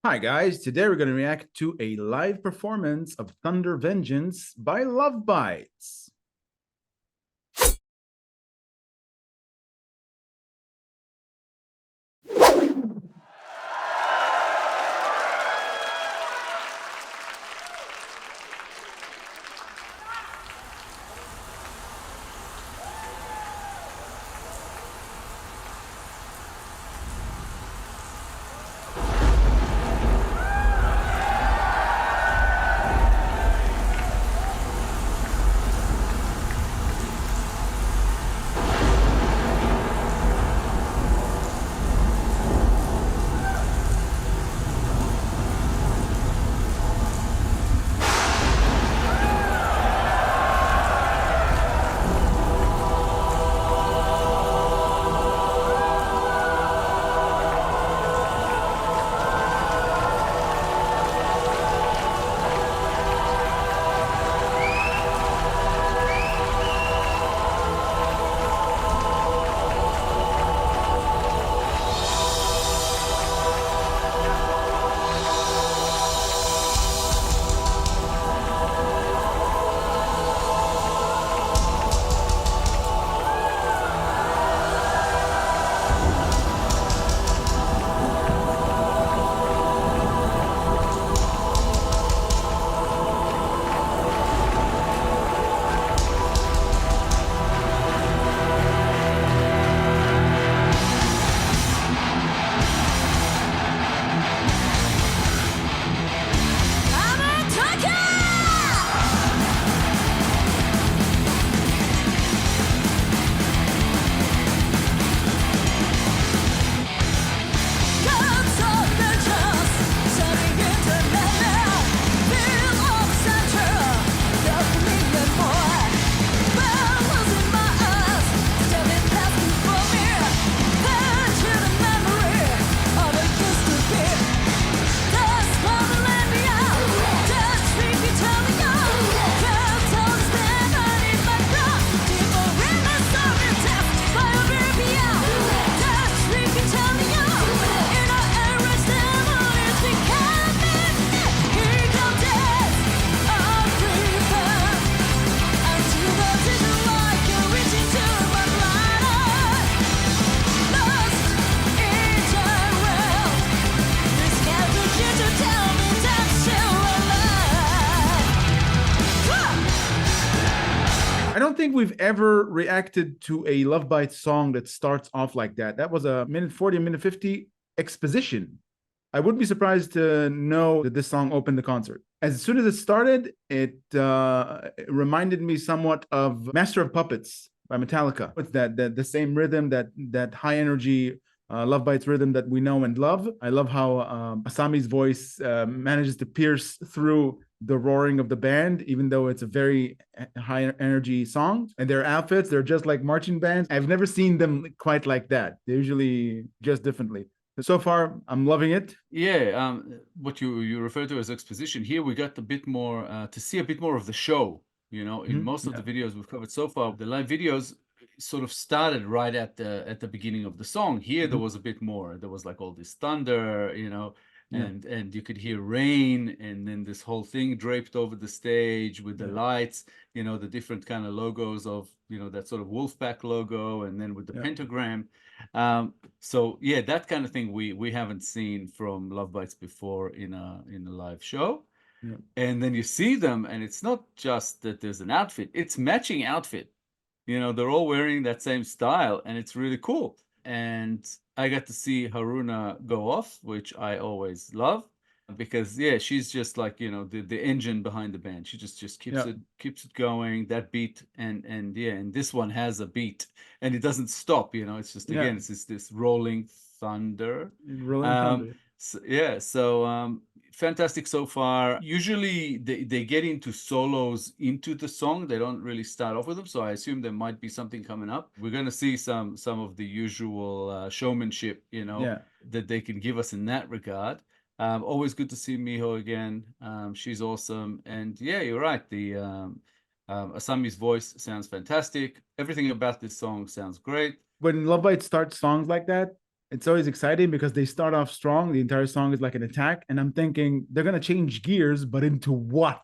Hi guys, today we're going to react to a live performance of Thunder Vengeance by Lovebites. I don't think we've ever reacted to a Lovebites song that starts off like that. That was a minute 40, minute 50 exposition. I wouldn't be surprised to know that this song opened the concert. As soon as it started, it reminded me somewhat of Master of Puppets by Metallica. It's the same rhythm, that high energy Lovebites rhythm that we know and love. I love how Asami's voice manages to pierce through the roaring of the band, even though it's a very high energy song. And their outfits, they're just like marching bands. I've never seen them quite like that. They're usually just differently. So far, I'm loving it. Yeah, what you refer to as exposition, here we got a bit more to see a bit more of the show. In most of the videos we've covered so far, the live videos sort of started right at the beginning of the song. Here there was a bit more. There was like all this thunder, and you could hear rain, and then this whole thing draped over the stage with the lights, the different kind of logos of, that sort of Wolfpack logo, and then with the pentagram. So yeah, that kind of thing we haven't seen from Lovebites before in a live show. And then you see them, and it's not just that there's an outfit, it's matching outfit. They're all wearing that same style, and it's really cool. And I got to see Haruna go off, which I always love, because yeah, she's just like, the engine behind the band. She just keeps it going, that beat, and yeah, and this one has a beat, and it doesn't stop. It's just, again, it's this rolling thunder. Rolling thunder. So fantastic so far. Usually they get into solos into the song. They don't really start off with them, so I assume there might be something coming up. We're going to see some of the usual showmanship, that they can give us in that regard. Always good to see Miho again. She's awesome. And yeah, you're right. The Asami's voice sounds fantastic. Everything about this song sounds great. When Lovebites starts songs like that, It's always exciting because they start off strong. The entire song is like an attack. And I'm thinking they're going to change gears, but into what?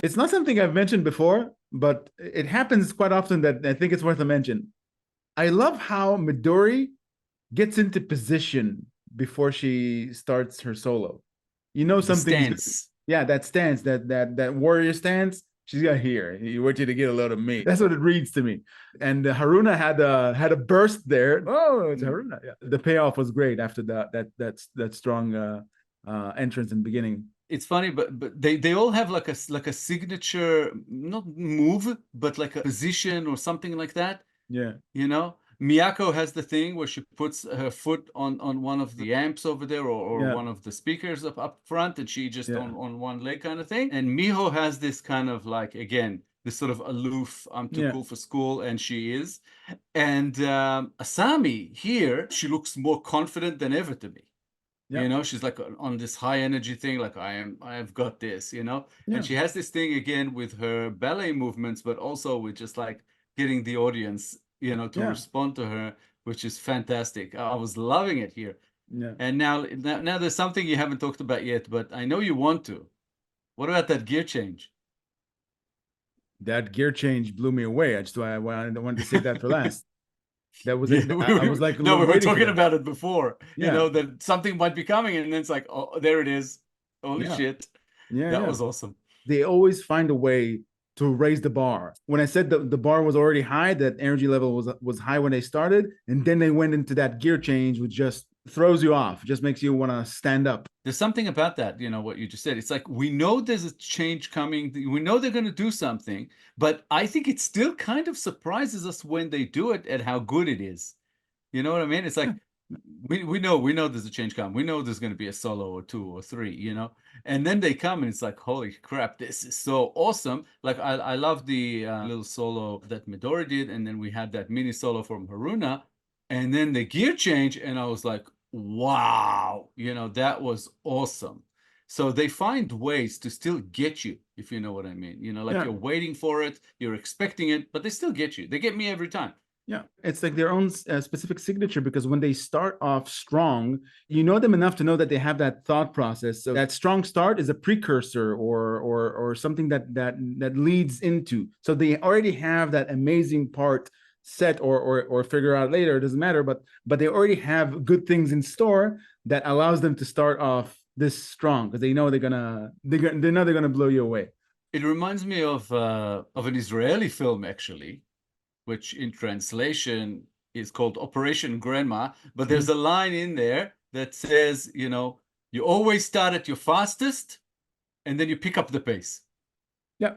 It's not something I've mentioned before, but it happens quite often that I think it's worth a mention. I love how Midori gets into position before she starts her solo. You know something. Stance. Yeah, that stance, that warrior stance. She's got here. You want you to get a load of me. That's what it reads to me. And Haruna had a burst there. Oh, it's Haruna. Yeah. The payoff was great after that strong entrance in the beginning. It's funny, but they all have like a signature, not move, but like a position or something like that. Yeah. You know, Miyako has the thing where she puts her foot on one of the amps over there, or Yeah. one of the speakers up front, and she just on one leg kind of thing. And Miho has this kind of like, again, this sort of aloof, I'm too cool for school, and she is. And Asami here, she looks more confident than ever to me. Yeah. You know, she's like on this high energy thing, like I've got this, you know. And she has this thing again with her ballet movements, but also with just like getting the audience, you know, to respond to her, which is fantastic. I was loving it here. Yeah. And now there's something you haven't talked about yet, but I know you want to. What about that gear change? That gear change blew me away. I wanted to save that for last. That was it. Yeah, I was like, no, we were talking about it before. Yeah. You know, that something might be coming, and then it's like, oh, there it is. Holy shit. Yeah, that was awesome. They always find a way to raise the bar. When I said the bar was already high, that energy level was high when they started, and then they went into that gear change, which just throws you off, just makes you want to stand up. There's something about that, you know, what you just said. It's like, we know there's a change coming. We know they're going to do something, but I think it still kind of surprises us when they do it at how good it is. You know what I mean? It's like, we know there's a change coming. We know there's going to be a solo or two or three, you know, and then they come and it's like, holy crap, this is so awesome. Like, I love the little solo that Midori did, and then we had that mini solo from Haruna, and then the gear change, and I was like, wow, you know, that was awesome. So they find ways to still get you, if you know what I mean. You know, like you're waiting for it, you're expecting it, but they still get you. They get me every time. Yeah, it's like their own specific signature, because when they start off strong, you know them enough to know that they have that thought process. So that strong start is a precursor or something that leads into. So they already have that amazing part set or figure out later. It doesn't matter, but they already have good things in store that allows them to start off this strong, because they know they're gonna blow you away. It reminds me of an Israeli film, actually, which in translation is called Operation Grandma. But there's a line in there that says, you know, you always start at your fastest, and then you pick up the pace. Yeah,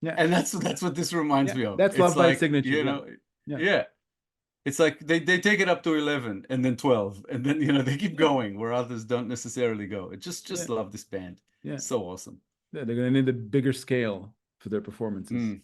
yeah. And that's what this reminds me of. That's It's Lovebites' like, signature. you know, yeah. It's like they take it up to 11 and then 12, and then, you know, they keep going where others don't necessarily go. I just love this band. Yeah. So awesome. Yeah, they're gonna need a bigger scale for their performances.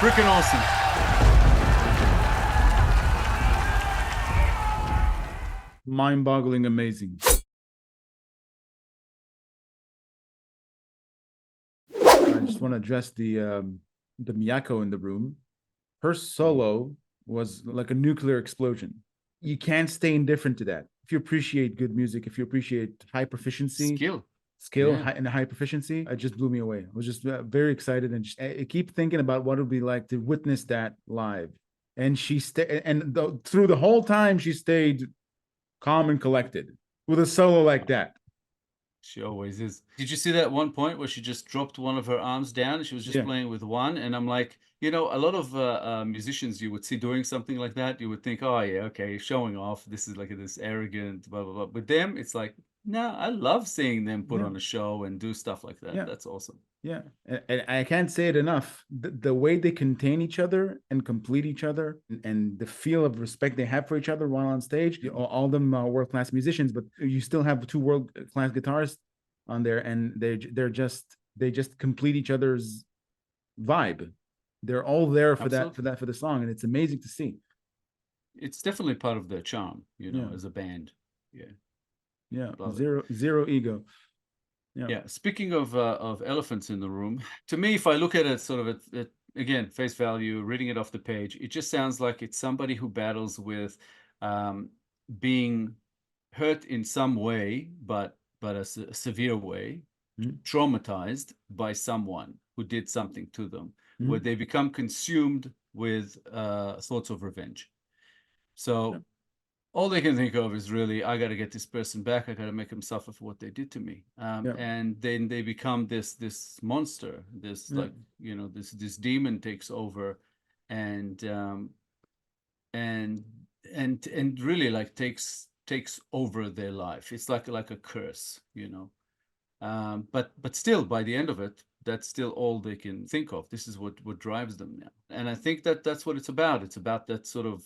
Freaking awesome. Mind-boggling amazing. I just want to address the Miyako in the room. Her solo was like a nuclear explosion. You can't stay indifferent to that. If you appreciate good music, if you appreciate high proficiency, and high proficiency, it just blew me away. I was just very excited, and I keep thinking about what it would be like to witness that live. And she through the whole time she stayed calm and collected with a solo like that. She always is. Did you see that one point where she just dropped one of her arms down and she was just playing with one? And I'm like, you know, a lot of musicians you would see doing something like that, you would think, oh yeah, okay, showing off. This is like this arrogant, blah, blah, blah. With them, it's like, no, I love seeing them put on a show and do stuff like that. That's awesome. Yeah, and I can't say it enough. The way they contain each other and complete each other, and the feel of respect they have for each other while on stage. All of them are world-class musicians, but you still have two world-class guitarists on there, and they just complete each other's vibe. They're all there for the song, and it's amazing to see. It's definitely part of their charm, you know, as a band. Yeah, zero ego. Yeah. Speaking of elephants in the room, to me, if I look at it sort of at again, face value, reading it off the page, it just sounds like it's somebody who battles with being hurt in some way, but a severe way, traumatized by someone who did something to them, where they become consumed with thoughts of revenge. So all they can think of is really, I got to get this person back. I got to make them suffer for what they did to me. And then they become this monster, this like, you know, this demon takes over, and really like takes over their life. It's like a curse, you know. But still, by the end of it, that's still all they can think of. This is what drives them now. And I think that's what it's about. It's about that sort of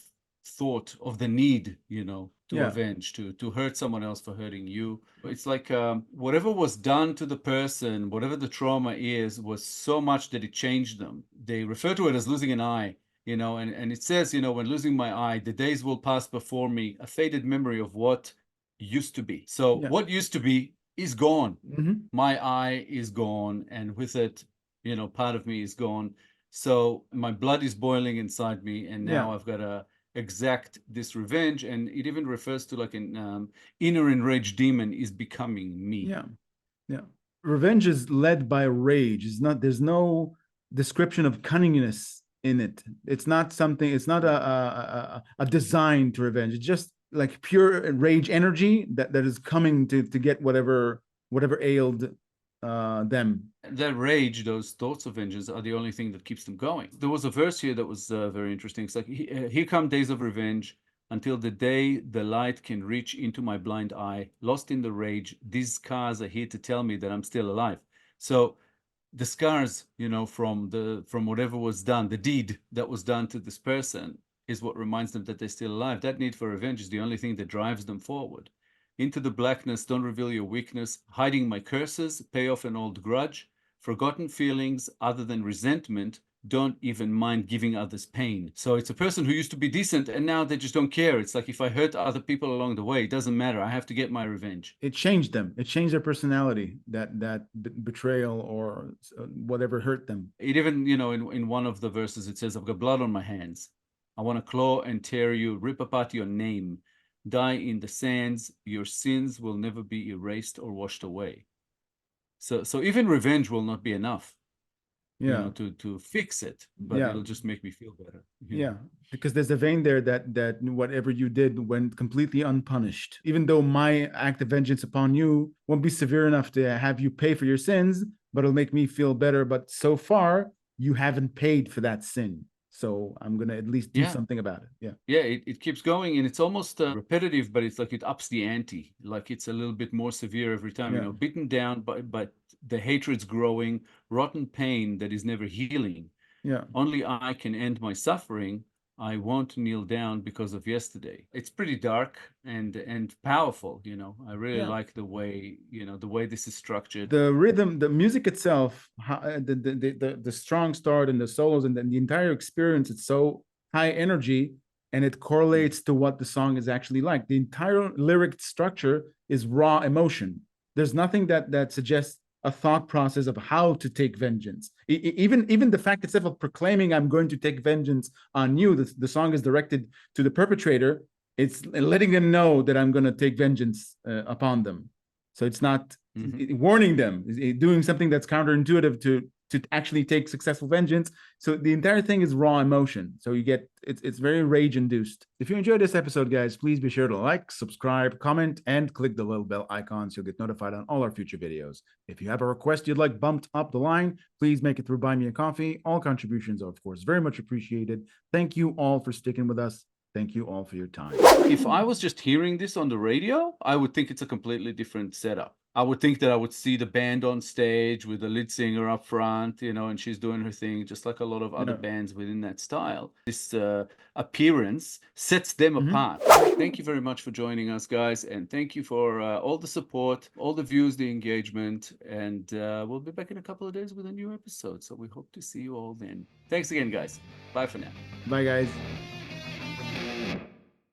thought of the need, you know, to avenge, to hurt someone else for hurting you. It's like whatever was done to the person, whatever the trauma is, was so much that it changed them. They refer to it as losing an eye, you know, and it says, you know, when losing my eye, the days will pass before me, a faded memory of what used to be. So what used to be is gone. My eye is gone, and with it, you know, part of me is gone. So my blood is boiling inside me, and now I've got to exact this revenge, and it even refers to like an inner enraged demon is becoming me. Yeah, yeah. Revenge is led by rage. It's not. There's no description of cunningness in it. It's not something. It's not a design to revenge. It's just like pure rage energy that is coming to get whatever ailed them. That rage, those thoughts of vengeance, are the only thing that keeps them going. There was a verse here that was very interesting. It's like, here come days of revenge, until the day the light can reach into my blind eye. Lost in the rage, these scars are here to tell me that I'm still alive. So the scars, you know, from whatever was done, the deed that was done to this person, is what reminds them that they're still alive. That need for revenge is the only thing that drives them forward. Into the blackness, don't reveal your weakness, hiding my curses, pay off an old grudge, forgotten feelings other than resentment, don't even mind giving others pain. So it's a person who used to be decent and now they just don't care. It's like, if I hurt other people along the way, it doesn't matter. I have to get my revenge. It changed them. It changed their personality, that betrayal or whatever hurt them. It even, you know, in one of the verses, it says, I've got blood on my hands. I want to claw and tear you, rip apart your name, die in the sands. Your sins will never be erased or washed away. So even revenge will not be enough, Yeah, you know, to fix it, but yeah, it'll just make me feel better. yeah. Because there's a vein there that whatever you did went completely unpunished. Even though my act of vengeance upon you won't be severe enough to have you pay for your sins, but it'll make me feel better. But so far, you haven't paid for that sin. So I'm gonna at least do something about it. Yeah. Yeah, it keeps going, and it's almost repetitive, but it's like it ups the ante. Like it's a little bit more severe every time. Yeah. You know, beaten down, but the hatred's growing, rotten pain that is never healing. Yeah. Only I can end my suffering. I won't kneel down because of yesterday. It's pretty dark and powerful, you know. I really like the way, you know, the way this is structured. The rhythm, the music itself, the strong start and the solos and the entire experience, it's so high energy and it correlates to what the song is actually like. The entire lyric structure is raw emotion. There's nothing that suggests a thought process of how to take vengeance. Even the fact itself of proclaiming I'm going to take vengeance on you, the song is directed to the perpetrator. It's letting them know that I'm going to take vengeance upon them. So it's not warning them, doing something that's counterintuitive to actually take successful vengeance. So the entire thing is raw emotion. So you get, it's very rage induced. If you enjoyed this episode, guys, please be sure to like, subscribe, comment, and click the little bell icon so you'll get notified on all our future videos. If you have a request you'd like bumped up the line, please make it through Buy Me a Coffee. All contributions are, of course, very much appreciated. Thank you all for sticking with us. Thank you all for your time. If I was just hearing this on the radio, I would think it's a completely different setup. I would think that I would see the band on stage with the lead singer up front, you know, and she's doing her thing, just like a lot of other bands within that style. This appearance sets them apart. Thank you very much for joining us, guys, and thank you for all the support, all the views, the engagement, and we'll be back in a couple of days with a new episode, so we hope to see you all then. Thanks again, guys. Bye for now. Bye, guys.